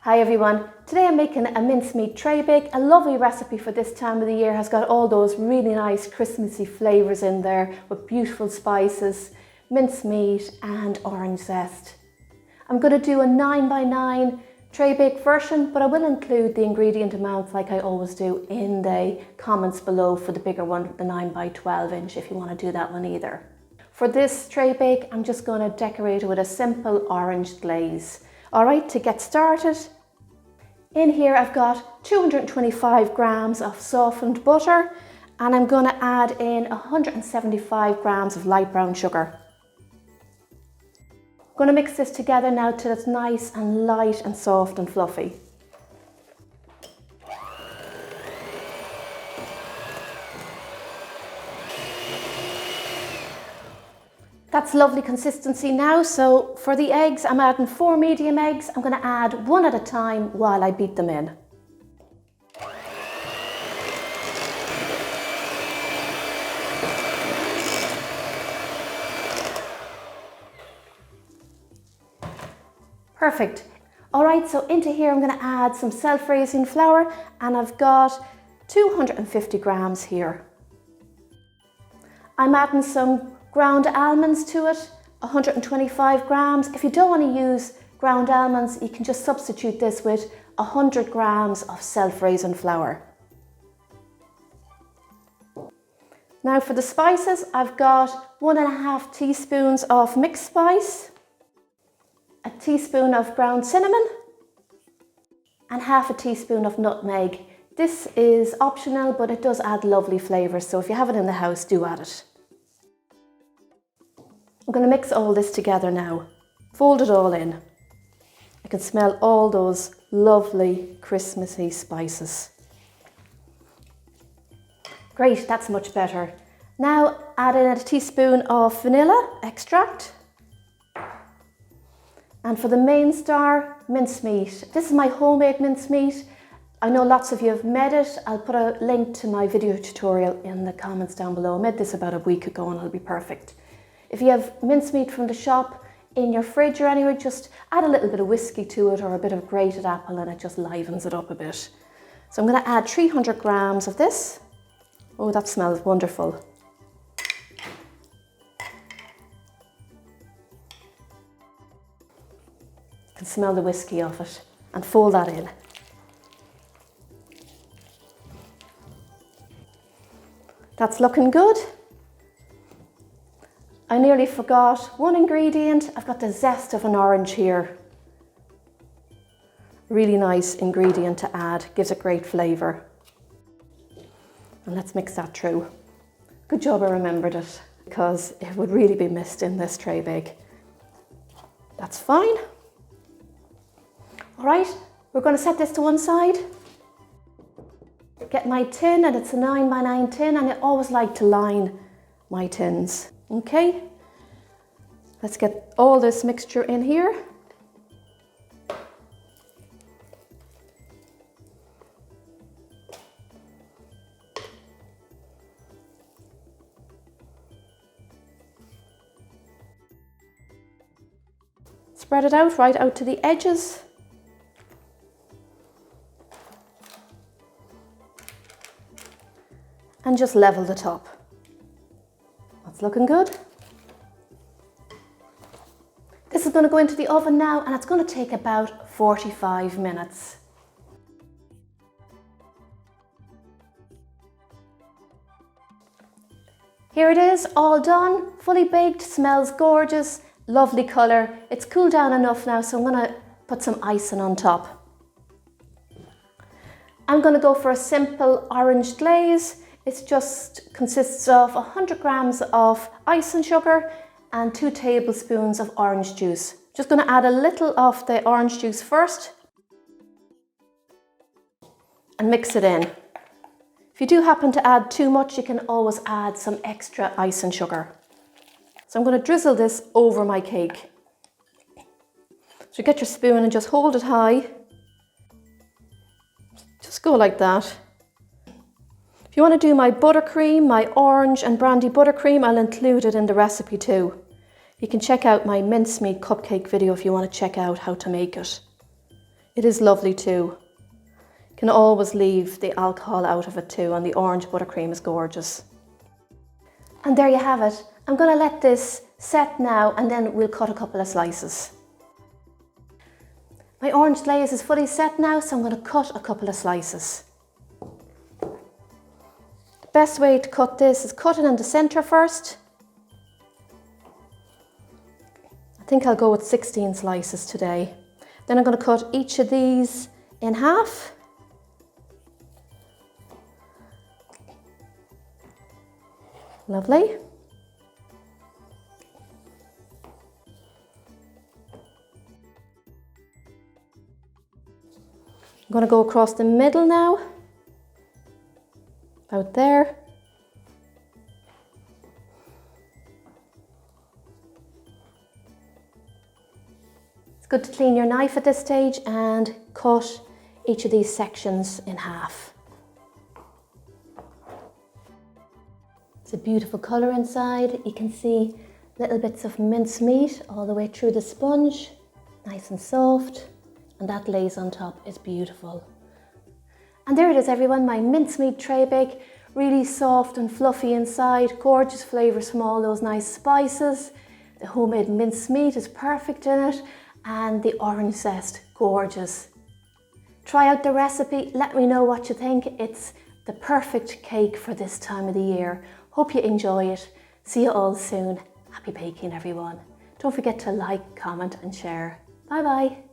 Hi everyone, today I'm making a mincemeat traybake. A lovely recipe for this time of the year. Has got all those really nice Christmassy flavours in there with beautiful spices, mincemeat and orange zest. I'm going to do a 9x9 traybake version, but I will include the ingredient amounts like I always do in the comments below for the bigger one, the 9x12 inch, if you want to do that one either. For this traybake, I'm just going to decorate it with a simple orange glaze. Alright, to get started, in here I've got 225 grams of softened butter and I'm going to add in 175 grams of light brown sugar. I'm going to mix this together now till it's nice and light and soft and fluffy. That's lovely consistency now, so for the eggs I'm adding 4 medium eggs. I'm going to add one at a time while I beat them in. Perfect. Alright, so into here I'm going to add some self-raising flour and I've got 250 grams here. I'm adding some ground almonds to it, 125 grams. If you don't want to use ground almonds, you can just substitute this with 100 grams of self-raising flour. Now for the spices, I've got 1.5 teaspoons of mixed spice, a teaspoon of ground cinnamon, and 1/2 teaspoon of nutmeg. This is optional, but it does add lovely flavours, so if you have it in the house, do add it. I'm going to mix all this together now, fold it all in. I can smell all those lovely Christmassy spices. Great, that's much better. Now add in a teaspoon of vanilla extract. And for the main star, mincemeat. This is my homemade mincemeat. I know lots of you have made it. I'll put a link to my video tutorial in the comments down below. I made this about a week ago and it'll be perfect. If you have mincemeat from the shop in your fridge or anywhere, just add a little bit of whiskey to it or a bit of grated apple and it just livens it up a bit. So I'm going to add 300 grams of this. Oh, that smells wonderful. You can smell the whiskey off it and fold that in. That's looking good. I nearly forgot one ingredient. I've got the zest of an orange here. Really nice ingredient to add, gives a great flavour. And let's mix that through. Good job I remembered it, because it would really be missed in this traybake. That's fine. All right, we're going to set this to one side. Get my tin, and it's a 9x9 tin, and I always like to line my tins. Okay, let's get all this mixture in here. Spread it out right out to the edges. And just level the top. That's looking good. This is going to go into the oven now and it's going to take about 45 minutes. Here it is, all done, fully baked, smells gorgeous, lovely colour. It's cooled down enough now, so I'm going to put some icing on top. I'm going to go for a simple orange glaze. It just consists of 100 grams of icing sugar and 2 tablespoons of orange juice. Just going to add a little of the orange juice first and mix it in. If you do happen to add too much, you can always add some extra icing sugar. So I'm going to drizzle this over my cake. So get your spoon and just hold it high. Just go like that. If you want to do my buttercream, my orange and brandy buttercream, I'll include it in the recipe too. You can check out my mincemeat cupcake video if you want to check out how to make it. It is lovely too. You can always leave the alcohol out of it too, and the orange buttercream is gorgeous. And there you have it. I'm going to let this set now and then we'll cut a couple of slices. My orange glaze is fully set now, so I'm going to cut a couple of slices. The best way to cut this is cut it in the centre first. I think I'll go with 16 slices today. Then I'm going to cut each of these in half. Lovely. I'm going to go across the middle now, about there. It's good to clean your knife at this stage and cut each of these sections in half. It's a beautiful colour inside. You can see little bits of mincemeat all the way through the sponge, nice and soft. And that glaze on top is beautiful. And there it is everyone, my mincemeat tray bake. Really soft and fluffy inside, gorgeous flavours from all those nice spices. The homemade mincemeat is perfect in it, and the orange zest, gorgeous. Try out the recipe, let me know what you think. It's the perfect cake for this time of the year. Hope you enjoy it. See you all soon. Happy baking everyone. Don't forget to like, comment and share. Bye bye.